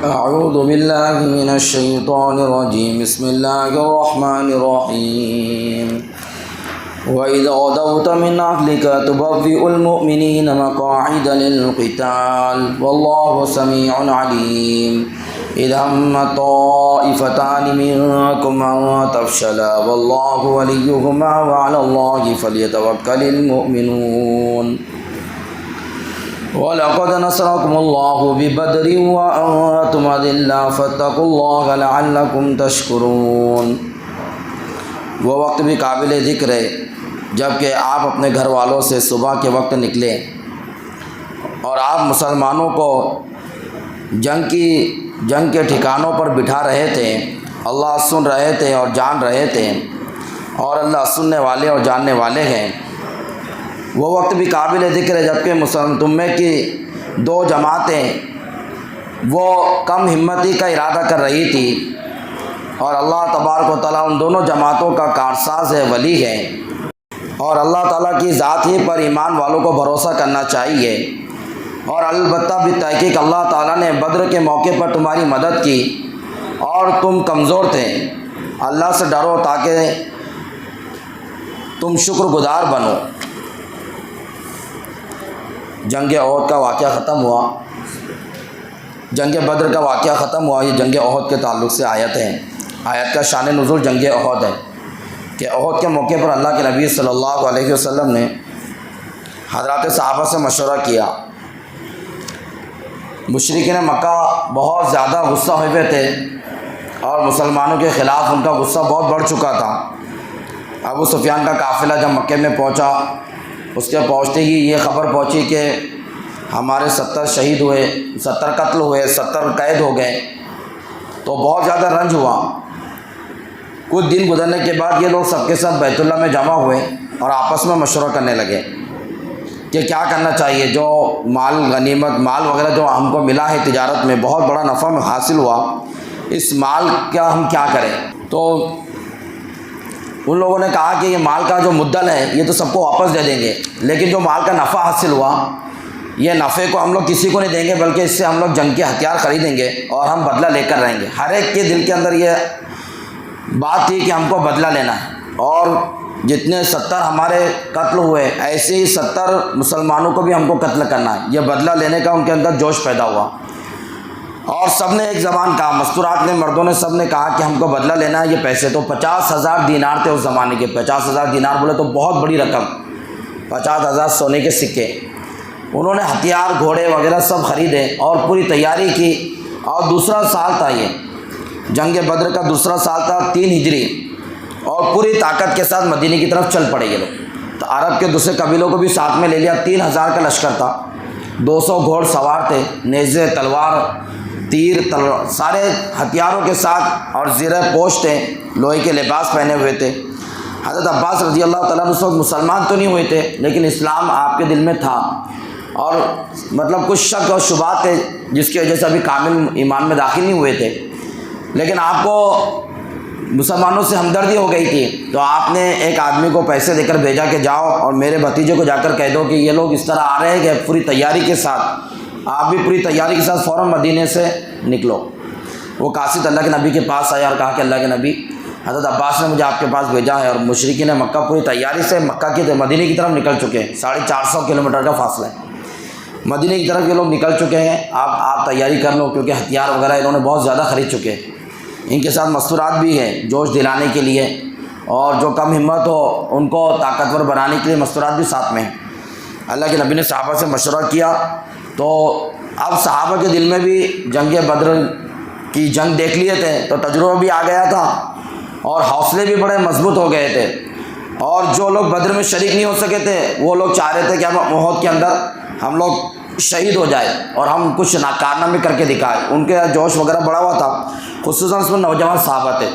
اعوذ باللہ من الشیطان الرجیم بسم اللہ الرحمن الرحیم وَإِذْ غَدَوْتَ مِنْ أَهْلِكَ تُبَوِّئُ الْمُؤْمِنِينَ مَقَاعِدَ لِلْقِتَالِ وَاللَّهُ سَمِيعٌ عَلِيمٌ إِذْ هَمَّ طَائِفَتَانِ مِنْكُمْ أَنْ تَفْشَلَا وَاللَّهُ وَلِيُّهُمَا وَعَلَى اللَّهِ فَلْيَتَوَكَّلِ الْمُؤْمِنُونَ وَلَقَدْ نَصَرَكُمُ اللَّهُ بِبَدْرٍ وَأَنْتُمْ أَذِلَّةٌ فَاتَّقُوا اللَّهَ لَعَلَّكُمْ تَشْكُرُونَ۔ وہ وقت بھی قابل ذکر ہے جب کہ آپ اپنے گھر والوں سے صبح کے وقت نکلے اور آپ مسلمانوں کو جنگ کے ٹھکانوں پر بٹھا رہے تھے۔ اللہ سن رہے تھے اور جان رہے تھے، اور اللہ سننے والے اور جاننے والے ہیں۔ وہ وقت بھی قابل ذکر ہے جب کہ تم میں کی دو جماعتیں وہ کم ہمتی کا ارادہ کر رہی تھی، اور اللہ تبارک و تعالیٰ ان دونوں جماعتوں کا کارساز ہے، ولی ہے، اور اللہ تعالیٰ کی ذات ہی پر ایمان والوں کو بھروسہ کرنا چاہیے۔ اور البتہ بالتحقیق اللہ تعالیٰ نے بدر کے موقع پر تمہاری مدد کی اور تم کمزور تھے۔ اللہ سے ڈرو تاکہ تم شکر گزار بنو۔ جنگ احد کا واقعہ ختم ہوا، جنگ بدر کا واقعہ ختم ہوا۔ یہ جنگ احد کے تعلق سے آیت ہے۔ آیت کا شان نزول جنگ احد ہے کہ احد کے موقع پر اللہ کے نبی صلی اللہ علیہ وسلم نے حضرات صحابہ سے مشورہ کیا۔ مشرکین مکہ بہت زیادہ غصہ ہوئے تھے اور مسلمانوں کے خلاف ان کا غصہ بہت بڑھ چکا تھا۔ ابو سفیان کا قافلہ جب مکے میں پہنچا، اس کے پہنچتے ہی یہ خبر پہنچی کہ ہمارے 70 شہید ہوئے، 70 قتل ہوئے، 70 قید ہو گئے، تو بہت زیادہ رنج ہوا۔ کچھ دن گزرنے کے بعد یہ لوگ سب کے سب بیت اللہ میں جمع ہوئے اور آپس میں مشورہ کرنے لگے کہ کیا کرنا چاہیے۔ جو مال غنیمت مال وغیرہ جو ہم کو ملا ہے تجارت میں، بہت بڑا نفع حاصل ہوا، اس مال کا ہم کیا کریں۔ تو ان لوگوں نے کہا کہ یہ مال کا جو مدل ہے یہ تو سب کو واپس دے دیں گے، لیکن جو مال کا نفع حاصل ہوا یہ نفع کو ہم لوگ کسی کو نہیں دیں گے، بلکہ اس سے ہم لوگ جنگ کے ہتھیار خریدیں گے اور ہم بدلہ لے کر رہیں گے۔ ہر ایک کے دل کے اندر یہ بات تھی کہ ہم کو بدلہ لینا ہے، اور جتنے 70 ہمارے قتل ہوئے ایسے ہی 70 مسلمانوں کو بھی ہم کو قتل کرنا ہے۔ یہ بدلہ لینے کا ان کے اندر جوش پیدا ہوا، اور سب نے ایک زبان کہا، مستورات نے، مردوں نے، سب نے کہا کہ ہم کو بدلہ لینا ہے۔ یہ پیسے تو 50,000 دینار تھے اس زمانے کے۔ 50,000 دینار بولے تو بہت بڑی رقم، 50,000 سونے کے سکے۔ انہوں نے ہتھیار، گھوڑے وغیرہ سب خریدے اور پوری تیاری کی۔ اور دوسرا سال تھا، یہ جنگ بدر کا دوسرا سال تھا، 3 ہجری، اور پوری طاقت کے ساتھ مدینے کی طرف چل پڑے یہ لوگ۔ تو عرب کے دوسرے قبیلوں کو بھی ساتھ میں لے لیا۔ 3,000 کا لشکر تھا، 200 گھوڑ سوار تھے، نیزے، تلوار، تیر، سارے ہتھیاروں کے ساتھ، اور زیرہ پوش تھے، لوہے کے لباس پہنے ہوئے تھے۔ حضرت عباس رضی اللہ تعالیٰ عنہ اس وقت مسلمان تو نہیں ہوئے تھے، لیکن اسلام آپ کے دل میں تھا، اور مطلب کچھ شک اور شبہات تھے جس کی وجہ سے ابھی کامل ایمان میں داخل نہیں ہوئے تھے، لیکن آپ کو مسلمانوں سے ہمدردی ہو گئی تھی۔ تو آپ نے ایک آدمی کو پیسے دے کر بھیجا کہ جاؤ اور میرے بھتیجے کو جا کر کہہ دو کہ یہ لوگ اس طرح آ رہے ہیں کہ پوری تیاری کے ساتھ، آپ بھی پوری تیاری کے ساتھ فوراً مدینے سے نکلو۔ وہ قاصد اللہ کے نبی کے پاس آیا اور کہا کہ اللہ کے نبی، حضرت عباس نے مجھے آپ کے پاس بھیجا ہے، اور مشرکین مکہ پوری تیاری سے مکہ کی مدینے کی طرف نکل چکے ہیں۔ 450 کلومیٹر کا فاصلہ ہے، مدینے کی طرف یہ لوگ نکل چکے ہیں۔ آپ تیاری کر لو، کیونکہ ہتھیار وغیرہ انہوں نے بہت زیادہ خرید چکے ہیں۔ ان کے ساتھ مستورات بھی ہیں جوش دلانے کے لیے، اور جو کم ہمت ہو ان کو طاقتور بنانے کے لیے مستورات بھی ساتھ میں ہیں۔ اللہ کے نبی نے صحابہ سے مشورہ کیا، تو اب صحابہ کے دل میں بھی جنگ بدر کی جنگ دیکھ لیے تھے، تو تجربہ بھی آ گیا تھا، اور حوصلے بھی بڑے مضبوط ہو گئے تھے۔ اور جو لوگ بدر میں شریک نہیں ہو سکے تھے، وہ لوگ چاہ رہے تھے کہ ہم احد کے اندر ہم لوگ شہید ہو جائے اور ہم کچھ کارنامے کر کے دکھائے۔ ان کے جوش وغیرہ بڑا ہوا تھا، خصوصاً اس میں نوجوان صحابہ تھے۔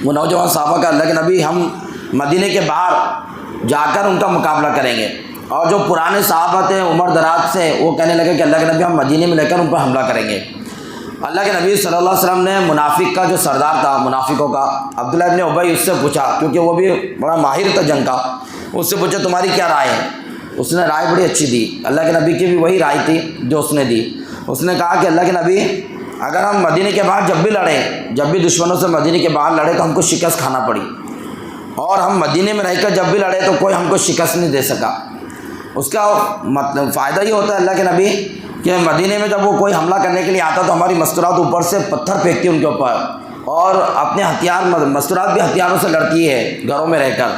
وہ نوجوان صحابہ کا اللہ کے نبی ہم مدینے کے باہر جا کر ان کا مقابلہ کریں گے، اور جو پرانے صحابہ تھے عمر دراز سے، وہ کہنے لگے کہ اللہ کے نبی ہم مدینے میں لے کر ان پر حملہ کریں گے۔ اللہ کے نبی صلی اللہ علیہ وسلم نے منافق کا جو سردار تھا، منافقوں کا، عبداللہ ابن ابی، اس سے پوچھا، کیونکہ وہ بھی بڑا ماہر تھا جنگ کا، اس سے پوچھا تمہاری کیا رائے ہے؟ اس نے رائے بڑی اچھی دی۔ اللہ کے نبی کی بھی وہی رائے تھی جو اس نے دی۔ اس نے کہا کہ اللہ کے نبی اگر ہم مدینے کے باہر جب بھی لڑیں، جب بھی دشمنوں سے مدینے کے باہر لڑے تو ہم کو شکست کھانا پڑی، اور ہم مدینے میں رہ کر جب بھی لڑے تو کوئی ہم کو شکست نہیں دے سکا۔ اس کا مطلب فائدہ یہ ہوتا ہے اللہ کے نبی کہ مدینے میں جب وہ کوئی حملہ کرنے کے لیے آتا تو ہماری مستورات اوپر سے پتھر پھینکتی ان کے اوپر، اور اپنے ہتھیار مستورات بھی ہتھیاروں سے لڑتی ہے گھروں میں رہ کر،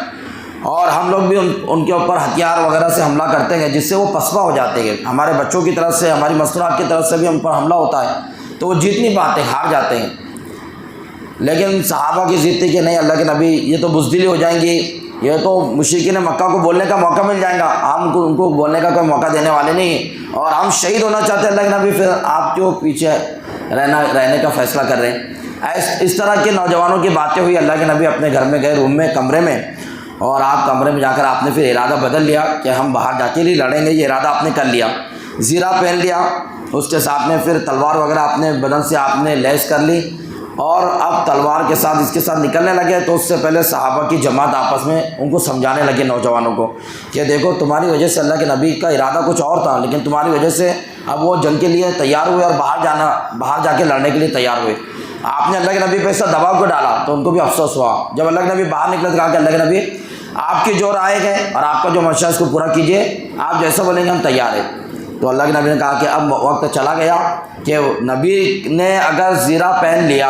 اور ہم لوگ بھی ان کے اوپر ہتھیار وغیرہ سے حملہ کرتے ہیں جس سے وہ پسپا ہو جاتے ہیں۔ ہمارے بچوں کی طرف سے، ہماری مستورات کی طرف سے بھی ان پر حملہ ہوتا ہے تو وہ جیت نہیں پاتے، ہار جاتے ہیں۔ لیکن صحابہ کی ضد تھی کہ نہیں اللہ کے نبی یہ تو بزدلی ہو جائیں گی، یہ تو مشرکین مکہ کو بولنے کا موقع مل جائے گا، ہم ان کو بولنے کا کوئی موقع دینے والے نہیں، اور ہم شہید ہونا چاہتے ہیں اللہ کے نبی، پھر آپ کیوں پیچھے رہنے کا فیصلہ کر رہے ہیں۔ اس طرح کے نوجوانوں کی باتیں ہوئی، اللہ کے نبی اپنے گھر میں گئے، روم میں، کمرے میں، اور آپ کمرے میں جا کر آپ نے پھر ارادہ بدل لیا کہ ہم باہر جا کے ہی لڑیں گے، یہ ارادہ آپ نے کر لیا، زیرہ پہن لیا، اس کے ساتھ میں پھر تلوار وغیرہ اپنے بدن سے آپ نے لیس کر لی، اور اب تلوار کے ساتھ اس کے ساتھ نکلنے لگے۔ تو اس سے پہلے صحابہ کی جماعت آپس میں ان کو سمجھانے لگے نوجوانوں کو کہ دیکھو تمہاری وجہ سے اللہ کے نبی کا ارادہ کچھ اور تھا، لیکن تمہاری وجہ سے اب وہ جنگ کے لیے تیار ہوئے اور باہر جا کے لڑنے کے لیے تیار ہوئے۔ آپ نے اللہ کے نبی پہ ایسا دباؤ کو ڈالا تو ان کو بھی افسوس ہوا۔ جب اللہ کے نبی باہر نکلے تو کہا کہ اللہ کے نبی آپ کی جو رائے ہے اور آپ کا جو منشا ہے اس کو پورا کیجیے، آپ جیسا بولیں گے ہم تیار ہیں۔ تو اللہ کے نبی نے کہا کہ اب وقت چلا گیا کہ نبی نے اگر زیرہ پہن لیا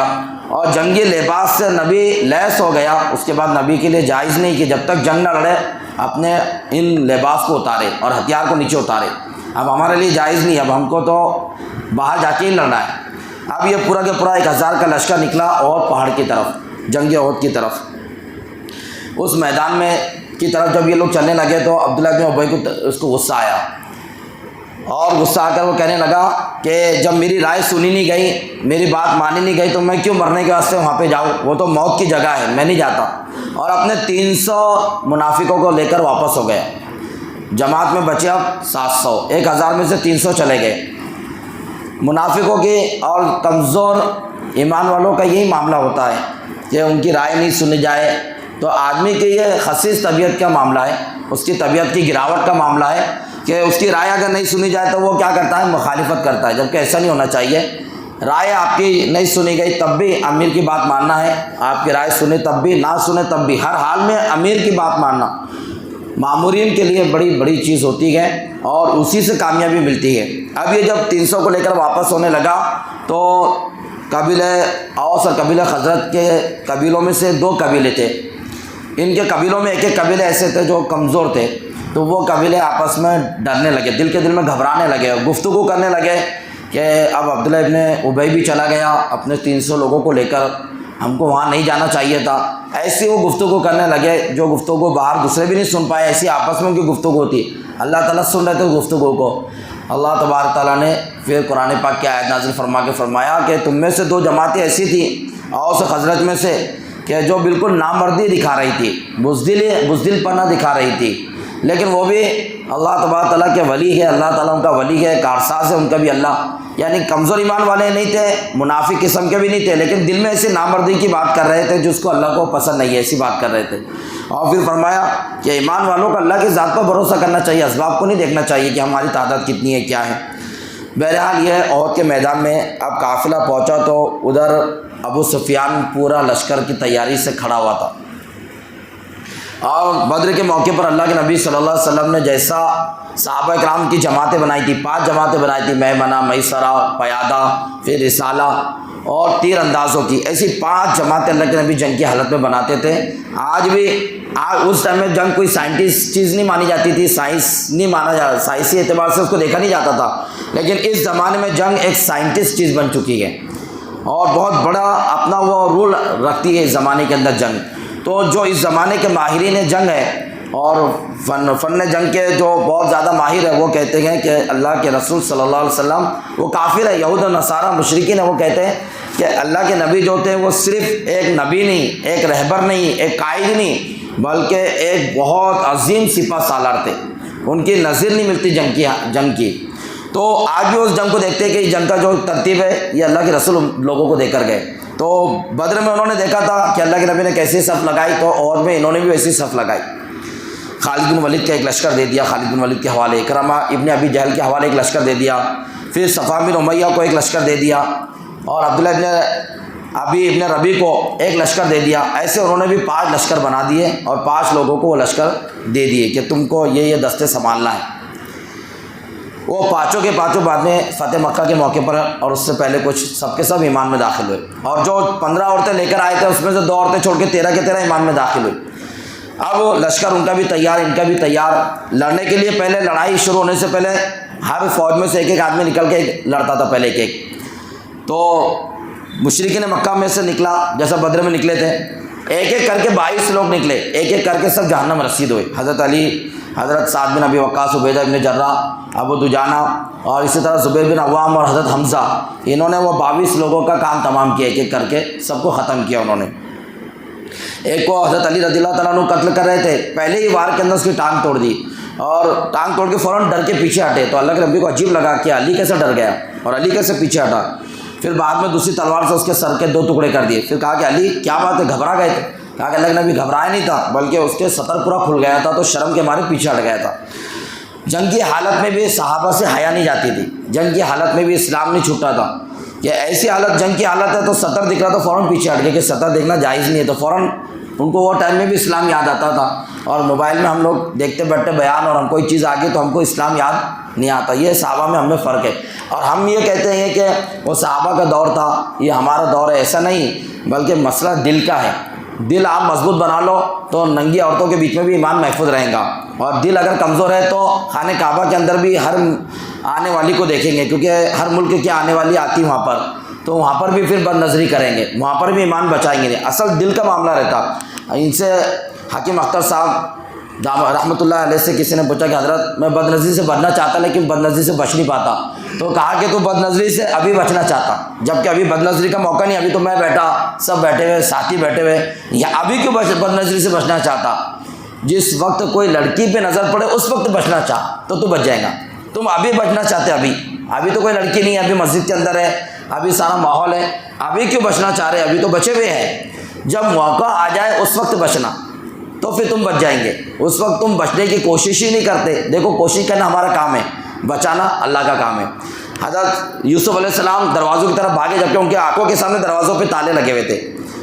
اور جنگی لباس سے نبی لیس ہو گیا، اس کے بعد نبی کے لیے جائز نہیں کہ جب تک جنگ نہ لڑے اپنے ان لباس کو اتارے اور ہتھیار کو نیچے اتارے۔ اب ہمارے لیے جائز نہیں، اب ہم کو تو باہر جا کے ہی لڑنا ہے۔ اب یہ پورا کے پورا 1000 کا لشکر نکلا اور پہاڑ کی طرف، جنگ احد کی طرف، اس میدان میں کی طرف جب یہ لوگ چلنے لگے تو عبداللہ بن ابی کو اس کو غصہ آیا، اور غصہ آ کر وہ کہنے لگا کہ جب میری رائے سنی نہیں گئی، میری بات مانی نہیں گئی تو میں کیوں مرنے کے واسطے وہاں پہ جاؤں، وہ تو موت کی جگہ ہے، میں نہیں جاتا۔ اور اپنے 300 منافقوں کو لے کر واپس ہو گئے، جماعت میں بچے اب 700، 1000 میں سے 300 چلے گئے۔ منافقوں کی اور کمزور ایمان والوں کا یہی معاملہ ہوتا ہے کہ ان کی رائے نہیں سنی جائے تو آدمی کے یہ خسیس طبیعت کا معاملہ ہے، اس کی طبیعت کی گراوٹ کا معاملہ ہے کہ اس کی رائے اگر نہیں سنی جائے تو وہ کیا کرتا ہے، مخالفت کرتا ہے، جبکہ ایسا نہیں ہونا چاہیے۔ رائے آپ کی نہیں سنی گئی تب بھی امیر کی بات ماننا ہے، آپ کی رائے سنے تب بھی، نہ سنے تب بھی، ہر حال میں امیر کی بات ماننا مامورین کے لیے بڑی بڑی چیز ہوتی ہے اور اسی سے کامیابی ملتی ہے۔ اب یہ جب 300 کو لے کر واپس ہونے لگا تو قبیلہ اوس اور قبیلہ خزرج کے قبیلوں میں سے 2 قبیلے تھے، ان کے قبیلوں میں ایک قبیلے ایسے تھے جو کمزور تھے، تو وہ قبیلے آپس میں ڈرنے لگے، دل کے دل میں گھبرانے لگے، گفتگو کرنے لگے کہ اب عبداللہ ابن ابی بھی چلا گیا اپنے 300 لوگوں کو لے کر، ہم کو وہاں نہیں جانا چاہیے تھا۔ ایسی وہ گفتگو کرنے لگے جو گفتگو باہر دوسرے بھی نہیں سن پائے، ایسی آپس میں ان کی گفتگو ہوتی، اللہ تعالیٰ سن رہے تھے اس گفتگو کو۔ اللہ تبارک تعالیٰ نے پھر قرآن پاک کی آیت نازل فرما کے فرمایا کہ تم میں سے 2 جماعتیں ایسی تھیں اوس خزرج میں سے کہ جو بالکل نامردی دکھا رہی تھی، بزدل پنا دکھا رہی تھی، لیکن وہ بھی اللہ تبارک تعالیٰ کے ولی ہے، اللہ تعالیٰ ان کا ولی ہے، کارساز ہے ان کا بھی اللہ، یعنی کمزور ایمان والے نہیں تھے، منافق قسم کے بھی نہیں تھے، لیکن دل میں ایسی نامردی کی بات کر رہے تھے جس کو اللہ کو پسند نہیں ہے، ایسی بات کر رہے تھے۔ اور پھر فرمایا کہ ایمان والوں کو اللہ کی ذات پر بھروسہ کرنا چاہیے، اسباب کو نہیں دیکھنا چاہیے کہ ہماری تعداد کتنی ہے کیا ہے۔ بہرحال یہ احد کے میدان میں اب قافلہ پہنچا تو ادھر ابو سفیان پورا لشکر کی تیاری سے کھڑا ہوا تھا، اور بدر کے موقع پر اللہ کے نبی صلی اللہ علیہ وسلم نے جیسا صحابہ کرام کی جماعتیں بنائی تھی، 5 جماعتیں بنائی تھی، میمنہ، میسرہ، پیادہ، پھر رسالہ اور تیر اندازوں کی، ایسی 5 جماعتیں اللہ کے نبی جنگ کی حالت میں بناتے تھے۔ آج بھی اس ٹائم میں جنگ کوئی سائنٹسٹ چیز نہیں مانی جاتی تھی، سائنس نہیں مانا جاتا، سائنسی اعتبار سے اس کو دیکھا نہیں جاتا تھا، لیکن اس زمانے میں جنگ ایک سائنٹسٹ چیز بن چکی ہے اور بہت بڑا اپنا وہ رول رکھتی ہے اس زمانے کے اندر جنگ۔ تو جو اس زمانے کے ماہرین جنگ ہے اور فن جنگ کے جو بہت زیادہ ماہر ہے، وہ کہتے ہیں کہ اللہ کے رسول صلی اللہ علیہ وسلم وہ کافر ہے، یہود و نصارہ مشرکین ہیں، وہ کہتے ہیں کہ اللہ کے نبی جو تھے وہ صرف ایک نبی نہیں، ایک رہبر نہیں، ایک قائد نہیں، بلکہ ایک بہت عظیم سپہ سالار تھے، ان کی نظیر نہیں ملتی جنگ کی۔ تو آج بھی اس جنگ کو دیکھتے ہیں کہ اس جنگ کا جو ترتیب ہے یہ اللہ کے رسول لوگوں کو دے کر گئے۔ تو بدر میں انہوں نے دیکھا تھا کہ اللہ کے نبی نے کیسی صف لگائی، تو اور میں انہوں نے بھی ویسی صف لگائی۔ خالد بن ولید کا ایک لشکر دے دیا، خالد بن ولید کے حوالے، اکرمہ ابن ابی جہل کے حوالے ایک لشکر دے دیا، پھر صفوان بن امیہ کو ایک لشکر دے دیا، اور عبداللہ ابن ربی کو ایک لشکر دے دیا. ایسے انہوں نے بھی 5 لشکر بنا دیے اور 5 لوگوں کو وہ لشکر دے دیے کہ تم کو یہ دستے سنبھالنا ہے. وہ پانچوں کے پانچوں بعد میں فتح مکہ کے موقع پر اور اس سے پہلے کچھ سب کے سب ایمان میں داخل ہوئے. اور جو 15 عورتیں لے کر آئے تھے اس میں سے 2 عورتیں چھوڑ کے 13 کے 13 ایمان میں داخل ہوئی. اب لشکر ان کا بھی تیار, ان کا بھی تیار لڑنے کے لیے. پہلے لڑائی شروع ہونے سے پہلے ہر فوج میں سے ایک آدمی نکل کے لڑتا تھا پہلے ایک. تو مشرکین مکہ میں سے نکلا جیسا بدر میں نکلے تھے, ایک کر کے 22 لوگ نکلے, ایک کر کے سب جہنم رسید ہوئے. حضرت علی, حضرت سعد بن ابی وقاص, عبیدہ بن جراح, ابو دجانہ اور اسی طرح زبیر بن عوام اور حضرت حمزہ, انہوں نے وہ 22 لوگوں کا کام تمام کیا, ایک کر کے سب کو ختم کیا انہوں نے. ایک کو حضرت علی رضی اللہ تعالیٰ عنہ قتل کر رہے تھے, پہلے ہی وار کے اندر اس کی ٹانگ توڑ دی اور ٹانگ توڑ کے فوراً ڈر کے پیچھے ہٹے. تو اللہ کے نبی کو عجیب لگا کہ علی کیسے ڈر گیا اور علی کیسے پیچھے ہٹا. پھر بعد میں دوسری تلوار سے اس کے سر کے 2 ٹکڑے کر دیے. پھر کہا کہ علی کیا بات ہے, گھبرا گئے تھے؟ کہا کہ اللہ کے نبی گھبرایا نہیں تھا بلکہ اس کے سطر پورا کھل گیا تھا تو شرم کے مارے پیچھے ہٹ گیا تھا. جنگ کی حالت میں بھی صحابہ سے حیا نہیں جاتی تھی, جنگ کی حالت میں بھی اسلام نہیں چھوٹا تھا. کہ ایسی حالت جنگ کی حالت ہے تو سطر دکھ رہا تو فوراً پیچھے ہٹ گئے کہ سطر دیکھنا جائز نہیں ہے. تو فوراً ان کو وہ ٹائم میں بھی اسلام یاد آتا تھا. اور موبائل میں ہم لوگ دیکھتے بیٹھتے بیان اور ہم کوئی چیز آ گئی تو ہم کو اسلام یاد نہیں آتا. یہ صحابہ میں ہم میں فرق ہے. اور ہم یہ کہتے ہیں کہ وہ صحابہ کا دور تھا, یہ ہمارا دور ہے, ایسا نہیں, بلکہ مسئلہ دل کا ہے. دل آپ مضبوط بنا لو تو ننگی عورتوں کے بیچ میں بھی ایمان محفوظ رہے گا. اور دل اگر کمزور ہے تو خانہ کعبہ کے اندر بھی ہر آنے والی کو دیکھیں گے, کیونکہ ہر ملک کی آنے والی آتی وہاں پر, تو وہاں پر بھی پھر بد نظری کریں گے, وہاں پر بھی ایمان بچائیں گے نہیں. اصل دل کا معاملہ رہتا. ان سے حکیم اختر صاحب رحمۃ اللہ علیہ سے کسی نے پوچھا کہ حضرت میں بد نظری سے بچنا چاہتا لیکن بد نظری سے بچ نہیں پاتا. تو کہا کہ تو بد نظری سے ابھی بچنا چاہتا, جبکہ ابھی بد نظری کا موقع نہیں, ابھی تو میں بیٹھا, سب بیٹھے ہوئے, ساتھی بیٹھے ہوئے, یا ابھی کیوں بد نظری سے بچنا چاہتا؟ جس وقت کوئی لڑکی پہ نظر پڑے اس وقت بچنا چاہ تو بچ جائے گا. تم ابھی بچنا چاہتے, ابھی تو کوئی لڑکی نہیں ہے, ابھی مسجد کے اندر ہے, ابھی سارا ماحول ہے, ابھی کیوں بچنا چاہ رہے؟ ابھی تو بچے ہوئے ہیں. جب موقع آ جائے اس وقت بچنا تو پھر تم بچ جائیں گے. اس وقت تم بچنے کی کوشش ہی نہیں کرتے. دیکھو کوشش کرنا ہمارا کام ہے, بچانا اللہ کا کام ہے. حضرت یوسف علیہ السلام دروازوں کی طرف بھاگے جبکہ ان کے آنکھوں کے سامنے دروازوں پہ تالے لگے ہوئے تھے,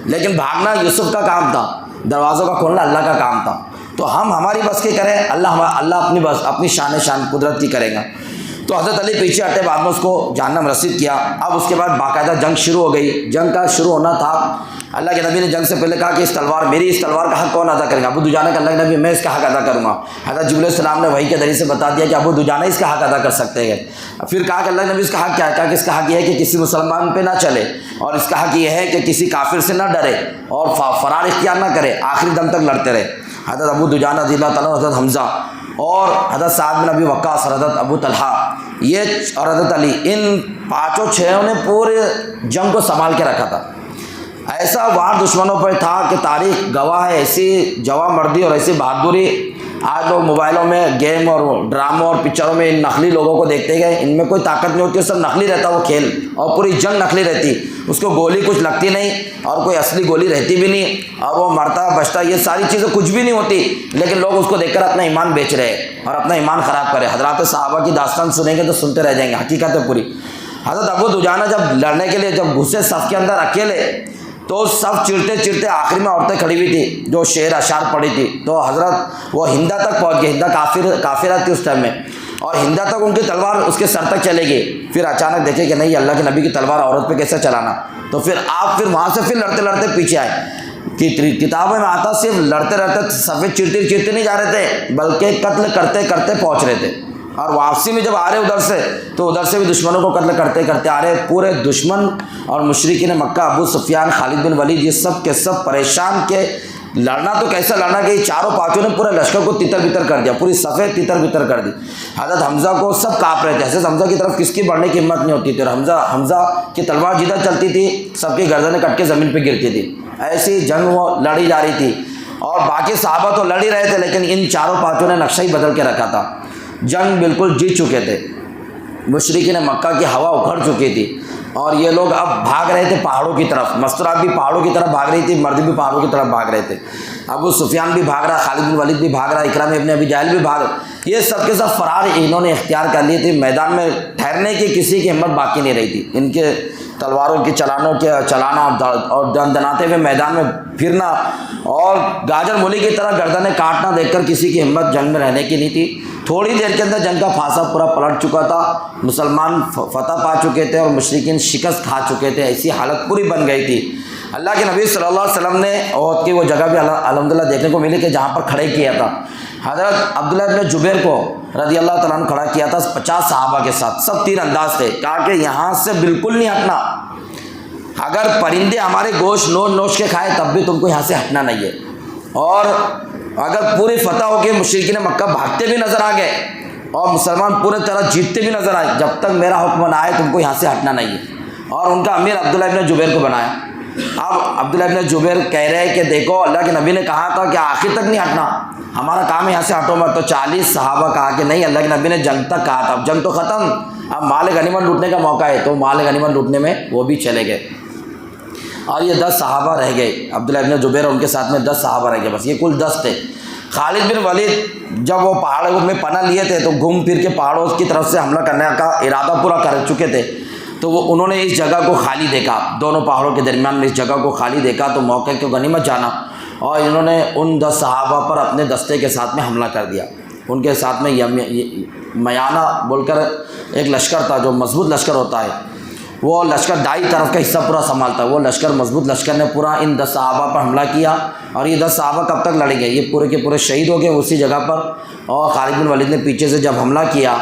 لیکن بھاگنا یوسف کا کام تھا, دروازوں کا کھولنا اللہ کا کام تھا. تو ہم ہماری بس کی کریں, اللہ اپنی بس اپنی شان قدرت کی کرے گا. تو حضرت علی پیچھے ہٹے, بعد میں اس کو جہنم رسید کیا. اب اس کے بعد باقاعدہ جنگ شروع ہو گئی. جنگ کا شروع ہونا تھا, اللہ کے نبی نے جنگ سے پہلے کہا کہ اس تلوار کا حق کون ادا کرے گا؟ ابو دجانہ کا. اللہ کے نبی میں اس کا حق ادا کروں گا. حضرت جبرائیل السلام نے وحی کے ذریعے سے بتا دیا کہ ابو دجانہ اس کا حق ادا کر سکتے ہیں. پھر کہا کہ اللہ کے نبی اس کا حق کیا ہے؟ کہا کہ اس کا حق یہ ہے کہ کسی مسلمان پہ نہ چلے, اور اس کا حق یہ ہے کہ کسی کافر سے نہ ڈرے اور فرار اختیار نہ کرے, آخری دم تک لڑتے رہے. حضرت ابو دجانہ رضی اللہ تعالیٰ, حضرت حمزہ اور حضرت سعد بن ابی وقاص, حضرت ابو طلحہ, یہ اور حضرت علی, ان 5 نے پورے جنگ کو سنبھال کے رکھا تھا. ایسا وار دشمنوں پر تھا کہ تاریخ گواہ ہے. ایسی جواں مردی اور ایسی بہادری آج لوگ موبائلوں میں گیم اور ڈراموں اور پکچروں میں ان نقلی لوگوں کو دیکھتے گئے. ان میں کوئی طاقت نہیں ہوتی, سب نقلی رہتا وہ کھیل, اور پوری جنگ نقلی رہتی. اس کو گولی کچھ لگتی نہیں اور کوئی اصلی گولی رہتی بھی نہیں, اور وہ مرتا بچتا, یہ ساری چیزیں کچھ بھی نہیں ہوتی, لیکن لوگ اس کو دیکھ کر اپنا ایمان بیچ رہے اور اپنا ایمان خراب کرے. حضرات صحابہ کی داستان سنیں گے تو سنتے رہ جائیں گے, حقیقت ہے پوری. حضرت ابو دجانہ جب لڑنے کے لیے جب گھسے صف کے اندر اکیلے, تو سب چڑتے آخر میں عورتیں کھڑی ہوئی تھی جو شعر اشعار پڑی تھی. تو حضرت وہ ہندا تک پہنچ گئے, ہندا کافرہ تھی اس ٹائم میں, اور ہندا تک ان کی تلوار اس کے سر تک چلے گئی. پھر اچانک دیکھے کہ نہیں, اللہ کے نبی کی تلوار عورت پہ کیسے چلانا. تو پھر آپ پھر وہاں سے پھر لڑتے پیچھے آئے. کتابوں میں آتا صرف لڑتے سفید چڑتے نہیں جا رہے تھے, بلکہ قتل کرتے پہنچ رہے تھے. اور واپسی میں جب آ رہے ادھر سے, تو ادھر سے بھی دشمنوں کو قتل کرتے آ رہے. پورے دشمن اور مشرکین مکہ, ابو سفیان, خالد بن ولید, یہ سب کے سب پریشان کے لڑنا تو کیسا لڑنا کہ 4 نے پورے لشکر کو تتر بتر کر دیا, پوری صفیں تتر بتر کر دی. حضرت حمزہ کو سب کانپ رہے تھے. حضرت حمزہ کی طرف کس کی بڑھنے کی ہمت نہیں ہوتی تھی, اور حمزہ کی تلوار جدھر چلتی تھی سب کی گردنیں کٹ کے زمین پہ گرتی تھی. ایسی جنگ وہ لڑی جا رہی تھی, اور باقی صحابہ تو لڑ ہی رہے تھے, لیکن ان 4 نے نقشہ ہی بدل کے رکھا تھا. جنگ بالکل جیت چکے تھے, مشرکین مکہ کی ہوا اکھڑ چکی تھی, اور یہ لوگ اب بھاگ رہے تھے پہاڑوں کی طرف. مستراب بھی پہاڑوں کی طرف بھاگ رہی تھی, مرد بھی پہاڑوں کی طرف بھاگ رہے تھے. ابو سفیان بھی بھاگ رہا، خالد بن ولید بھی بھاگ رہا، اکرمہ ابن ابی جہل بھی بھاگ رہا، یہ سب کے سب فرار انہوں نے اختیار کر لی تھی۔ میدان میں ٹھہرنے کی کسی کی ہمت باقی نہیں رہی تھی، ان کے تلواروں کی چلانا اور دندناتے ہوئے میدان میں پھرنا اور گاجر مولی کی طرح گردنیں کاٹنا دیکھ کر کسی کی ہمت جنگ میں رہنے کی نہیں تھی۔ تھوڑی دیر کے اندر جنگ کا پھانسا پورا پلٹ چکا تھا، مسلمان فتح پا چکے تھے اور مشرکین شکست کھا چکے تھے، ایسی حالت پوری بن گئی تھی۔ اللہ کے نبی صلی اللہ علیہ وسلم نے احد کی وہ جگہ بھی الحمدللہ دیکھنے کو ملی کہ جہاں پر کھڑے کیا تھا حضرت عبداللہ ابن جبیر کو رضی اللہ تعالیٰ عنہ کھڑا کیا تھا 50 صحابہ کے ساتھ، سب تیر انداز تھے، کہا کہ یہاں سے بالکل نہیں ہٹنا، اگر پرندے ہمارے گوشت نوچ کے کھائے تب بھی تم کو یہاں سے ہٹنا نہیں ہے، اور اگر پوری فتح ہو کے مشرکین مکہ بھاگتے بھی نظر آ گئے اور مسلمان پورے طرح جیتتے بھی نظر آئے، جب تک میرا حکم نہ آئے تم کو یہاں سے ہٹنا نہیں ہے، اور ان کا امیر عبداللہ ابن جبیر کو بنایا۔ اب عبداللہ ابن جبیر کہہ رہے ہیں کہ دیکھو اللہ کے نبی نے کہا تھا کہ آخر تک نہیں ہٹنا، ہمارا کام ہے یہاں سے ہٹو مت، تو 40 صحابہ کہا کہ نہیں، اللہ کے نبی نے جنگ تک کہا تھا، اب جنگ تو ختم، اب مال غنیمت لوٹنے کا موقع ہے، تو مال غنیمت لوٹنے میں وہ بھی چلے گئے، اور یہ 10 صحابہ رہ گئے، عبداللہ ابن جبیر اور ان کے ساتھ میں 10 صحابہ رہ گئے، بس یہ کل 10 تھے۔ خالد بن ولید جب وہ پہاڑوں میں پناہ لیے تھے تو گھوم پھر کے پہاڑوں کی طرف سے حملہ کرنے کا ارادہ پورا کر چکے تھے، تو انہوں نے اس جگہ کو خالی دیکھا، دونوں پہاڑوں کے درمیان میں اس جگہ کو خالی دیکھا تو موقع کو غنیمت جانا، اور انہوں نے ان 10 صحابہ پر اپنے دستے کے ساتھ میں حملہ کر دیا۔ ان کے ساتھ میں میانہ بول کر ایک لشکر تھا جو مضبوط لشکر ہوتا ہے، وہ لشکر دائیں طرف کا حصہ پورا سنبھالتا ہے، وہ لشکر مضبوط لشکر نے پورا ان 10 صحابہ پر حملہ کیا، اور یہ 10 صحابہ کب تک لڑیں گے، یہ پورے کے پورے شہید ہو گئے اسی جگہ پر، اور خالد بن ولید نے پیچھے سے جب حملہ کیا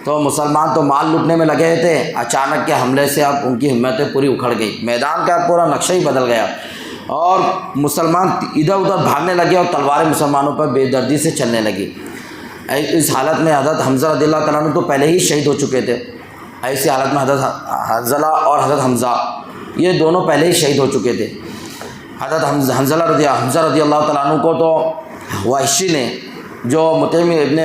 تو مسلمان تو مال لوٹنے میں لگے تھے، اچانک کے حملے سے اب ان کی ہمتیں پوری اکھڑ گئی، میدان کا پورا نقشہ ہی بدل گیا، اور مسلمان ادھر ادھر بھاگنے لگے اور تلواریں مسلمانوں پر بے دردی سے چلنے لگی۔ اس حالت میں حضرت حمزہ رضی اللہ تعالیٰ عنہ تو پہلے ہی شہید ہو چکے تھے، ایسی حالت میں حضرت حنظلہ اور حضرت حمزہ یہ دونوں پہلے ہی شہید ہو چکے تھے۔ حضرت حمزہ رضی اللہ تعالیٰ عنہ کو تو وحشی نے، جو مطعم ابن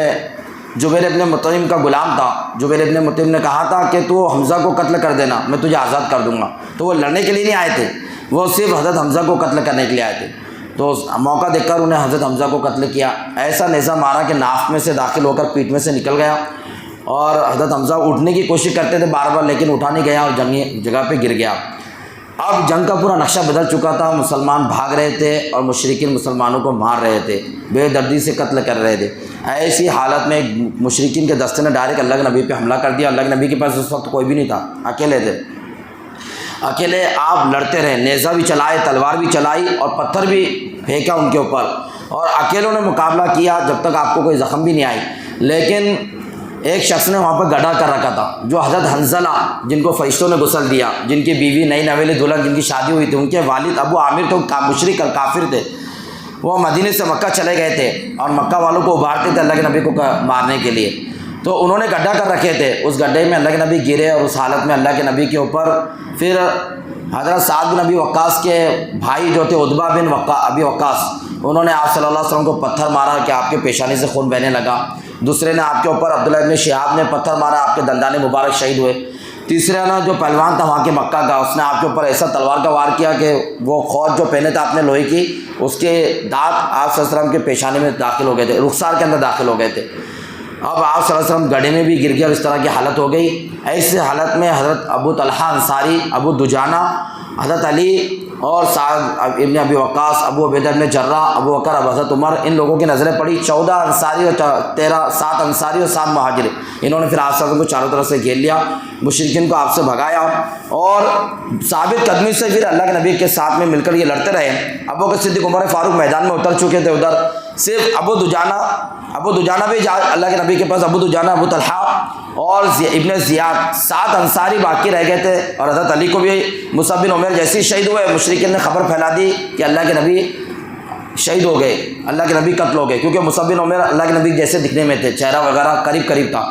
جبیر ابن مطعم کا غلام تھا، جبیر ابن مطعم نے کہا تھا کہ تو حمزہ کو قتل کر دینا، میں تجھے آزاد کر دوں گا، تو وہ لڑنے کے لیے نہیں آئے تھے، وہ صرف حضرت حمزہ کو قتل کرنے کے لیے آئے تھے، تو موقع دیکھ کر انہیں حضرت حمزہ کو قتل کیا، ایسا نیزہ مارا کہ ناف میں سے داخل ہو کر پیٹ میں سے نکل گیا، اور حضرت حمزہ اٹھنے کی کوشش کرتے تھے بار بار لیکن اٹھا نہیں گیا اور جگہ پہ گر گیا۔ اب جنگ کا پورا نقشہ بدل چکا تھا، مسلمان بھاگ رہے تھے اور مشرکین مسلمانوں کو مار رہے تھے، بے دردی سے قتل کر رہے تھے۔ ایسی حالت میں مشرکین کے دستے نے ڈائریکٹ اللہ کے نبی پہ حملہ کر دیا۔ اللہ کے نبی کے پاس اس وقت کوئی بھی نہیں تھا، اکیلے تھے، اکیلے آپ لڑتے رہے، نیزہ بھی چلائے، تلوار بھی چلائی اور پتھر بھی پھینکا ان کے اوپر، اور اکیلوں نے مقابلہ کیا جب تک آپ کو کوئی زخم بھی نہیں آئی۔ لیکن ایک شخص نے وہاں پر گڑھا کر رکھا تھا، جو حضرت حنظلہ جن کو فرشتوں نے غسل دیا، جن کی بیوی نئی نویلی دلہن جن کی شادی ہوئی تھی، ان کے والد ابو عامر تو مشرک کافر تھے، وہ مدینے سے مکہ چلے گئے تھے اور مکہ والوں کو ابھارتے تھے اللہ کے نبی کو مارنے کے لیے، تو انہوں نے گڈھا کر رکھے تھے، اس گڈھے میں اللہ کے نبی گرے اور اس حالت میں اللہ کے نبی کے اوپر پھر حضرت سعد بن ابی وقاص کے بھائی جو تھے عتبہ بن ابی وقاص، انہوں نے آپ صلی اللہ علیہ وسلم کو پتھر مارا کہ آپ کے پیشانی سے خون بہنے لگا، دوسرے نے آپ کے اوپر عبداللہ ابن شہاب نے پتھر مارا، آپ کے دندان مبارک شہید ہوئے، تیسرا نا جو پہلوان تھا وہاں کے مکہ کا، اس نے آپ کے اوپر ایسا تلوار کا وار کیا کہ وہ خوج جو پہنے تھے آپ نے لوہے کی، اس کے دانت آپ صلی اللہ علیہ وسلم کے پیشانی میں داخل ہو گئے تھے، رخسار کے اندر داخل ہو گئے تھے، اب آپ صلی اللہ علیہ وسلم گڑھے میں بھی گر گیا اور اس طرح کی حالت ہو گئی۔ ایسے حالت میں حضرت ابو طلحہ انصاری، ابو دجانہ، حضرت علی اور سعد ابن ابی وقاص، ابو عبیدہ ابن جراح، ابو بکر، اب حضرت عمر، ان لوگوں کی نظریں پڑی، 14 انصاری اور 7 انصاری اور 7 مہاجر، انہوں نے پھر آپ صلی اللہ علیہ وسلم کو چاروں طرف سے گھیر لیا، مشرکین کو آپ سے بھگایا، اور ثابت قدمی سے پھر اللہ کے نبی کے ساتھ میں مل کر یہ لڑتے رہے۔ ابو بکر صدیق، عمر فاروق میدان میں اتر چکے تھے، ادھر صرف ابو دجانہ بھی اللہ کے نبی کے پاس، ابو دجانہ، ابو طلحہ اور ابن زیاد، 7 انصاری باقی رہ گئے تھے، اور حضرت علی کو بھی مصعب بن عمیر جیسے شہید ہوئے، مشرکین نے خبر پھیلا دی کہ اللہ کے نبی شہید ہو گئے، اللہ کے نبی قتل ہو گئے، کیونکہ مصعب بن عمیر اللہ کے نبی جیسے دکھنے میں تھے، چہرہ وغیرہ قریب تھا،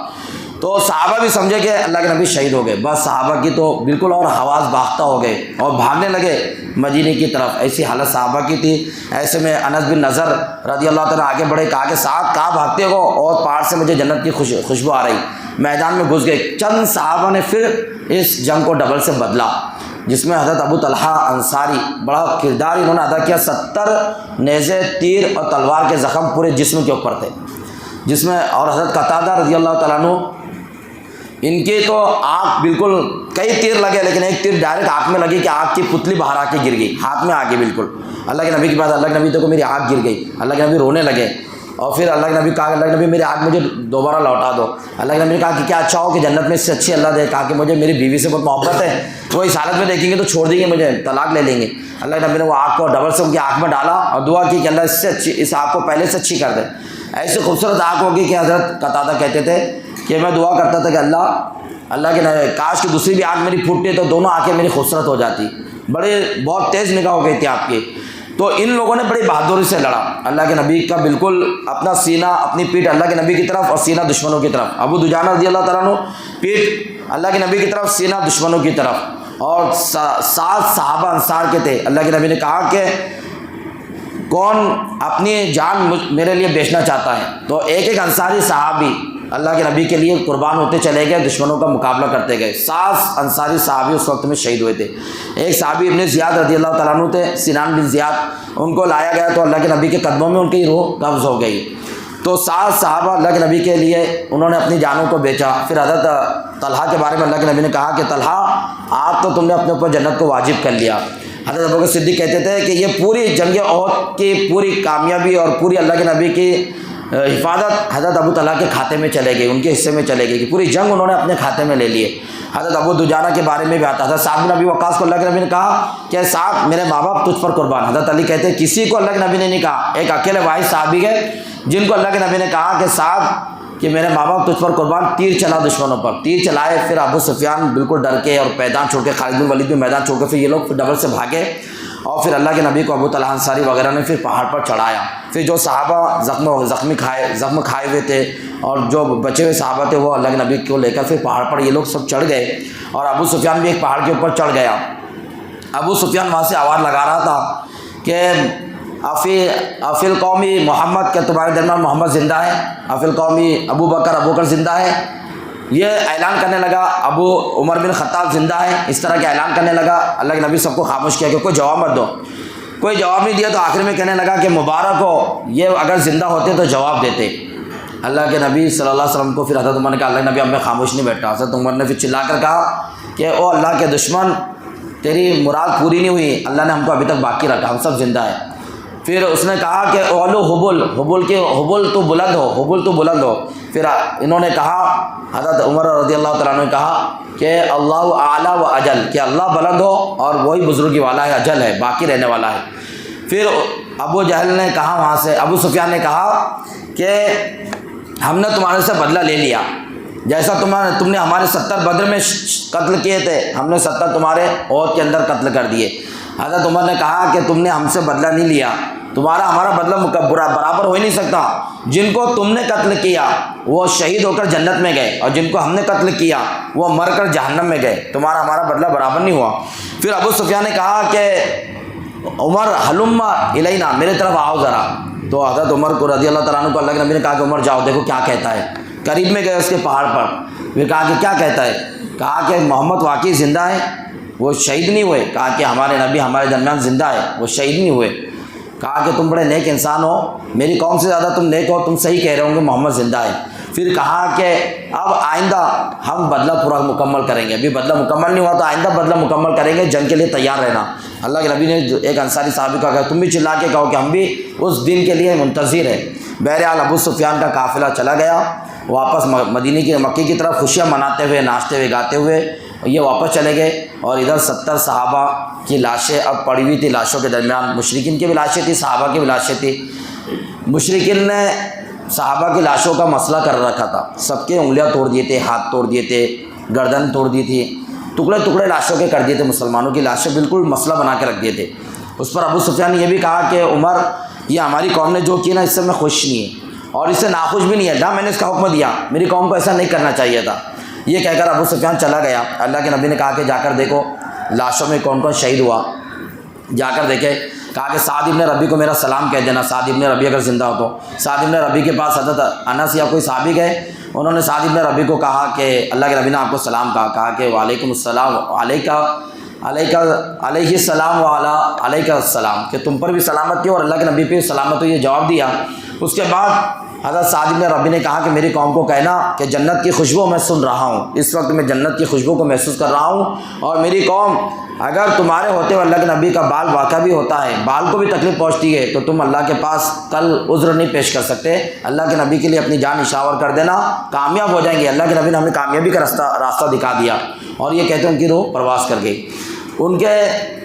تو صحابہ بھی سمجھے کہ اللہ کے نبی شہید ہو گئے، بس صحابہ کی تو بالکل اور حواس باختہ ہو گئے اور بھاگنے لگے مدینے کی طرف، ایسی حالت صحابہ کی تھی۔ ایسے میں انس بن نضر رضی اللہ تعالیٰ آگے بڑھے، کہا کہ ساتھ کہاں بھاگتے ہو، اور پہاڑ سے مجھے جنت کی خوشبو آ رہی، میدان میں گھس گئے۔ چند صحابہ نے پھر اس جنگ کو ڈبل سے بدلا، جس میں حضرت ابو طلحہ انصاری بڑا کردار انہوں نے ادا کیا. 70 نیزے، تیر اور تلوار کے زخم پورے جسم کے اوپر تھے جس میں. اور حضرت قتادہ رضی اللہ تعالیٰ عنہ ان کی تو آنکھ بالکل، کئی تیر لگے لیکن ایک تیر ڈائریکٹ آنکھ میں لگی کہ آنکھ کی پتلی باہر آ کے گر گئی، ہاتھ میں آ گئی بالکل. اللہ کے نبی کے پاس، اللہ کے نبی تو میری آنکھ گر گئی. اللہ کے نبی رونے لگے اور پھر اللہ کے نبی کہا، اللہ کے نبی میری آنکھ مجھے دوبارہ لوٹا دو. اللہ کے نبی نے کہا کہ کیا اچھا ہو کہ جنت میں اس سے اچھی اللہ دے. کہا کہ مجھے میری بیوی سے بہت محبت ہے، وہ اس حالت میں دیکھیں گے تو چھوڑ دیں گے، مجھے طلاق لے لیں گے. اللہ کے نبی نے وہ آنکھ کو ڈبل سے ان کی آنکھ میں ڈالا اور دعا کی کہ اللہ اس سے اچھی، اس آنکھ کو پہلے سے اچھی کر دے. ایسی خوبصورت آنکھ ہوگی کہ حضرت قتادہ کہتے تھے کہ میں دعا کرتا تھا کہ اللہ کے کاش کی دوسری بھی آنکھ میری پھوٹتی تو دونوں آنکھیں میری خوبصورت ہو جاتی. بہت تیز نگاہ ہو گئی تھی آپ کی. تو ان لوگوں نے بڑی بہادری سے لڑا. اللہ کے نبی کا بالکل اپنا سینہ، اپنی پیٹھ اللہ کے نبی کی طرف اور سینہ دشمنوں کی طرف. ابو دجانہ رضی اللہ تعالیٰ عنہ پیٹھ اللہ کے نبی کی طرف، سینہ دشمنوں کی طرف. اور 7 صحابہ انصار کے تھے. اللہ کے نبی نے کہا کہ کون اپنی جان میرے لیے بیچنا چاہتا ہے؟ تو ایک ایک انصاری صحابی اللہ کے نبی کے لیے قربان ہوتے چلے گئے، دشمنوں کا مقابلہ کرتے گئے. 7 انصاری صحابی اس وقت میں شہید ہوئے تھے. ایک صحابی ابن زیاد رضی اللہ تعالیٰ عنہ تھے، سنان بن زیاد. ان کو لایا گیا تو اللہ کے نبی کے قدموں میں ان کی روح قبض ہو گئی. تو 7 صحابہ اللہ کے نبی کے لیے انہوں نے اپنی جانوں کو بیچا. پھر حضرت طلحہ کے بارے میں اللہ کے نبی نے کہا کہ طلحہ آپ تو تم نے اپنے اوپر جنت کو واجب کر لیا. حضرت ابوبکر صدیق کہتے تھے کہ یہ پوری جنگ احد کی پوری کامیابی اور پوری اللہ کے نبی کی حفاظت حضرت ابو طلحہ کے کھاتے میں چلے گئی، ان کے حصے میں چلے گئی کہ پوری جنگ انہوں نے اپنے کھاتے میں لے لیے. حضرت ابو دجانہ کے بارے میں بھی آتا. حضرت سعد بن ابی وقاص کو اللہ کے نبی نے کہا کہ سعد میرے ماں باپ تجھ پر قربان. حضرت علی کہتے ہیں کسی کو اللہ کے نبی نے نہیں کہا، ایک اکیلے واحد صحابی گئے جن کو اللہ کے نبی نے کہا کہ سعد کہ میرے ماں باپ تجھ پر قربان. تیر چلا دشمنوں پر، تیر چلائے. پھر ابو سفیان بالکل ڈر کے اور میدان چھوڑ کے، خالد بن ولید بھی میدان چھوڑ کے، پھر یہ لوگ پھر ڈبل سے بھاگے اور پھر اللہ کے نبی کو ابو طلحہ انصاری وغیرہ نے پھر پہاڑ پر چڑھایا. پھر جو صحابہ زخم کھائے ہوئے تھے اور جو بچے ہوئے صحابہ تھے وہ اللہ کے نبی کو لے کر پھر پہاڑ پر یہ لوگ سب چڑھ گئے. اور ابو سفیان بھی ایک پہاڑ کے اوپر چڑھ گیا. ابو سفیان وہاں سے آواز لگا رہا تھا کہ افی القومی محمد، کہ تمہارے درمیان محمد زندہ ہے. افی القومی ابو بکر زندہ ہے. یہ اعلان کرنے لگا. ابو عمر بن خطاب زندہ ہے. اس طرح کے اعلان کرنے لگا. اللہ کے نبی سب کو خاموش کیا کہ کوئی جواب مت دو. کوئی جواب نہیں دیا تو آخر میں کہنے لگا کہ مبارک ہو، یہ اگر زندہ ہوتے تو جواب دیتے. اللہ کے نبی صلی اللہ علیہ وسلم کو پھر حضرت عمر نے کہا اللہ کے نبی اب میں خاموش نہیں بیٹھا. حضرت عمر نے پھر چلا کر کہا کہ او اللہ کے دشمن، تیری مراد پوری نہیں ہوئی، اللہ نے ہم کو ابھی تک باقی رکھا، ہم سب زندہ ہیں. پھر اس نے کہا کہ اولو حبل تو بلند ہو. پھر انہوں نے کہا، حضرت عمر رضی اللہ تعالیٰ عنہ نے کہا کہ اللہ اعلیٰ و اجل، کہ اللہ بلند ہو اور وہی بزرگی والا ہے، اجل ہے، باقی رہنے والا ہے. پھر ابو جہل نے کہا، وہاں سے ابو سفیان نے کہا کہ ہم نے تمہارے سے بدلہ لے لیا، جیسا تم نے ہمارے 70 بدر میں قتل کیے تھے، ہم نے 70 تمہارے عہد کے اندر قتل کر دیے. حضرت عمر نے کہا کہ تم نے ہم سے بدلہ نہیں لیا، تمہارا ہمارا بدلہ برابر ہو ہی نہیں سکتا. جن کو تم نے قتل کیا وہ شہید ہو کر جنت میں گئے اور جن کو ہم نے قتل کیا وہ مر کر جہنم میں گئے، تمہارا ہمارا بدلہ برابر نہیں ہوا. پھر ابو سفیان نے کہا کہ عمر حلم الینا، میرے طرف آؤ ذرا. تو حضرت عمر کو رضی اللہ تعالیٰ عنہ کو اللہ کے نبی نے کہا کہ عمر جاؤ دیکھو کیا کہتا ہے. قریب میں گئے اس کے پہاڑ پر. پھر کہا کہ کیا کہتا ہے؟ کہا کہ محمد واقعی زندہ ہے، وہ شہید نہیں ہوئے. کہا کہ ہمارے نبی ہمارے درمیان زندہ ہے، وہ شہید نہیں ہوئے. کہا کہ تم بڑے نیک انسان ہو، میری قوم سے زیادہ تم نیک ہو، تم صحیح کہہ رہے ہوں گے محمد زندہ ہے. پھر کہا کہ اب آئندہ ہم بدلہ پورا مکمل کریں گے. ابھی بدلہ مکمل نہیں ہوا تو آئندہ بدلہ مکمل کریں گے، جنگ کے لیے تیار رہنا. اللہ کے نبی نے ایک انصاری صحابی کو کہا تم بھی چلا کے کہو کہ ہم بھی اس دن کے لیے منتظر ہیں. بہرحال ابو سفیان کا قافلہ چلا گیا واپس مدینے کی مکے کی طرف، خوشیاں مناتے ہوئے، ناچتے ہوئے، گاتے ہوئے یہ واپس چلے گئے. اور ادھر 70 صحابہ کی لاشیں اب پڑی ہوئی تھی لاشوں کے درمیان. مشرکین کی بھی لاشیں تھیں، صحابہ کی بھی لاشیں تھیں. مشرکین نے صحابہ کی لاشوں کا مسئلہ کر رکھا تھا، سب کے انگلیاں توڑ دیے تھے، ہاتھ توڑ دیے تھے، گردن توڑ دی تھی، ٹکڑے ٹکڑے لاشوں کے کر دیے تھے. مسلمانوں کی لاشیں بالکل مسئلہ بنا کے رکھ دیے تھے. اس پر ابو سفیان نے یہ بھی کہا کہ عمر یہ ہماری قوم نے جو کیا نا اس سے میں خوش نہیں ہے اور اس سے ناخوش بھی نہیں ہے. نہ میں نے اس کا حکم دیا، میری قوم کو ایسا نہیں کرنا چاہیے تھا. یہ کہہ کر ابو سفیان چلا گیا. اللہ کے نبی نے کہا کہ جا کر دیکھو لاشوں میں کون کون شہید ہوا. جا کر دیکھے. کہا کہ سعد ابن ربی کو میرا سلام کہہ دینا. سعد ابن ربی اگر زندہ ہو تو. سعد ابن ربی کے پاس حضرت انس یا کوئی صحابی گئے، انہوں نے سعد ابن ربی کو کہا کہ اللہ کے نبی نے آپ کو سلام کہا. کہا کہ وعلیکم السلام علیکہ علیہ السلام وعلا علیہ السلام، کہ تم پر بھی سلامتی ہو اور اللہ کے نبی پہ بھی سلامت ہو، یہ جواب دیا۔ اس کے بعد حضرت سعد بن ربیع نے کہا کہ میری قوم کو کہنا کہ جنت کی خوشبو میں سن رہا ہوں، اس وقت میں جنت کی خوشبو کو محسوس کر رہا ہوں، اور میری قوم اگر تمہارے ہوتے ہوئے اللہ کے نبی کا بال واقع بھی ہوتا ہے، بال کو بھی تکلیف پہنچتی ہے، تو تم اللہ کے پاس کل عذر نہیں پیش کر سکتے، اللہ کے نبی کے لیے اپنی جان نشاور کر دینا، کامیاب ہو جائیں گے۔ اللہ کے نبی نے ہمیں کامیابی کا راستہ دکھا دیا، اور یہ کہتے ہیں ان کی روح پرواز کر گئی۔ ان کے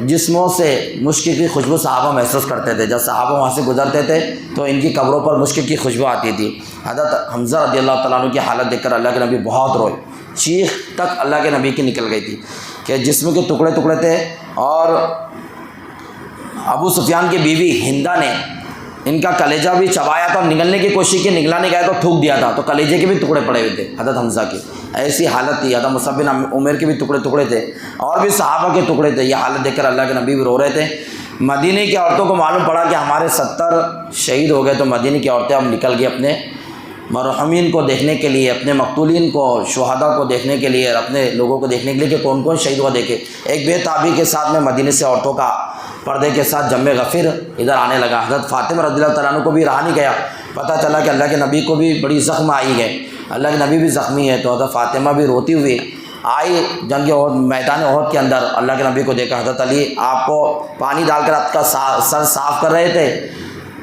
جسموں سے مشک کی خوشبو صحابہ محسوس کرتے تھے، جب صحابہ وہاں سے گزرتے تھے تو ان کی قبروں پر مشک کی خوشبو آتی تھی۔ حضرت حمزہ رضی اللہ تعالیٰ عنہ کی حالت دیکھ کر اللہ کے نبی بہت روئے، چیخ تک اللہ کے نبی کی نکل گئی تھی کہ جسم کے ٹکڑے ٹکڑے تھے، اور ابو سفیان کی بیوی ہندہ نے ان کا کلیجہ بھی چبایا تھا، نگلنے کی کوشش کی، نگلا نہیں گیا تو تھوک دیا تھا، تو کلیجے کے بھی ٹکڑے پڑے ہوئے تھے حضرت حمزہ کے، ایسی حالت تھی۔ حضرت مصعب بن عمیر کے بھی ٹکڑے ٹکڑے تھے، اور بھی صحابہ کے ٹکڑے تھے۔ یہ حالت دیکھ کر اللہ کے نبی بھی رو رہے تھے۔ مدینے کی عورتوں کو معلوم پڑا کہ ہمارے 70 شہید ہو گئے، تو مدینے کی عورتیں اب نکل گئی اپنے مرحومین کو دیکھنے کے لیے، اپنے مقتولین کو، شہداء کو دیکھنے کے لیے، اپنے لوگوں کو دیکھنے کے لیے کہ کون کون شہید ہوا دیکھے۔ ایک بے تابی کے ساتھ میں مدینے سے عورتوں کا پردے کے ساتھ جمع غفیر ادھر آنے لگا۔ حضرت فاطمہ رضی اللہ تعالیٰ عنہ کو بھی رہا نہیں گیا، پتہ چلا کہ اللہ کے نبی کو بھی بڑی زخم آئی ہے، اللہ کے نبی بھی زخمی ہے، تو حضرت فاطمہ بھی روتی ہوئی آئی جنگ احد، میدان احد کے اندر۔ اللہ کے نبی کو دیکھا، حضرت علی آپ کو پانی ڈال کر آپ کا سر صاف کر رہے تھے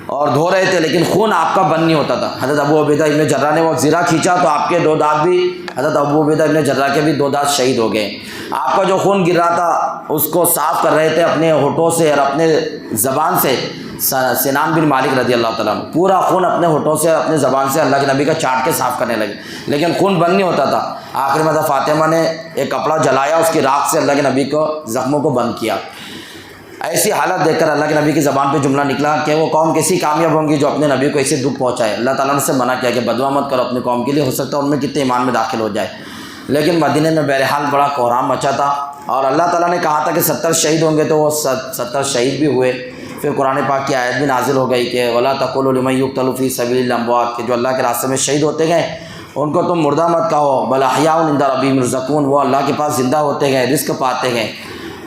اور دھو رہے تھے، لیکن خون آپ کا بند نہیں ہوتا تھا۔ حضرت ابو عبیدہ ابن جراح نے وہ زرہ کھینچا تو آپ کے 2 دانت بھی، حضرت ابو عبیدہ ابن جراح کے بھی 2 دانت شہید ہو گئے۔ آپ کا جو خون گر رہا تھا اس کو صاف کر رہے تھے اپنے ہونٹوں سے اور اپنے زبان سے سنان بن مالک رضی اللہ تعالیٰ عنہ، پورا خون اپنے ہونٹوں سے اپنے زبان سے اللہ کے نبی کا چاٹ کے صاف کرنے لگے، لیکن خون بند نہیں ہوتا تھا۔ آخر میں حضرت فاطمہ نے ایک کپڑا جلایا، اس کی راکھ سے اللہ کے نبی کو زخموں کو بند کیا۔ ایسی حالت دیکھ کر اللہ کے نبی کی زبان پہ جملہ نکلا کہ وہ قوم کیسی کامیاب ہوں گی جو اپنے نبی کو ایسے دکھ پہنچائے۔ اللہ تعالیٰ نے سے منع کیا کہ بدعا مت کرو اپنی قوم کے لیے، ہو سکتا ہے ان میں کتنے ایمان میں داخل ہو جائے۔ لیکن مدینے میں بہرحال بڑا کوہرام مچا تھا، اور اللہ تعالیٰ نے کہا تھا کہ 70 شہید ہوں گے، تو وہ 70 شہید بھی ہوئے۔ پھر قرآن پاک کی آیت بھی نازل ہو گئی کہ وَلَا تَقُولُوا لِمَن يُقْتَلُ فِي سَبِيلِ الْأَمْوَاتِ، کہ جو اللہ کے راستے میں شہید ہوتے گئے ان کو تم مردہ مت کہو، بل احیاء عند ربہم یرزقون، وہ اللہ کے پاس زندہ ہوتے گئے، رزق پاتے گئے۔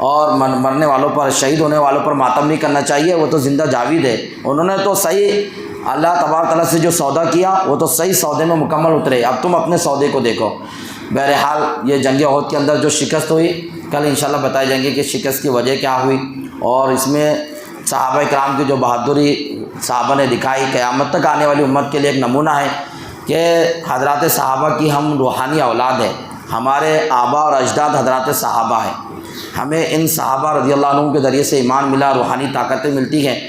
اور مرنے والوں پر، شہید ہونے والوں پر ماتم نہیں کرنا چاہیے، وہ تو زندہ جاوید ہے، انہوں نے تو صحیح اللہ تبارک تعالیٰ سے جو سودا کیا وہ تو صحیح سودے میں مکمل اترے، اب تم اپنے سودے کو دیکھو۔ بہرحال یہ جنگ احد کے اندر جو شکست ہوئی، کل انشاءاللہ بتائے جائیں گے کہ شکست کی وجہ کیا ہوئی، اور اس میں صحابہ کرام کی جو بہادری صحابہ نے دکھائی، قیامت تک آنے والی امت کے لیے ایک نمونہ ہے کہ حضرات صحابہ کی ہم روحانی اولاد ہیں، ہمارے آبا اور اجداد حضرات صحابہ ہیں، ہمیں ان صحابہ رضی اللہ عنہ کے ذریعے سے ایمان ملا، روحانی طاقتیں ملتی ہیں۔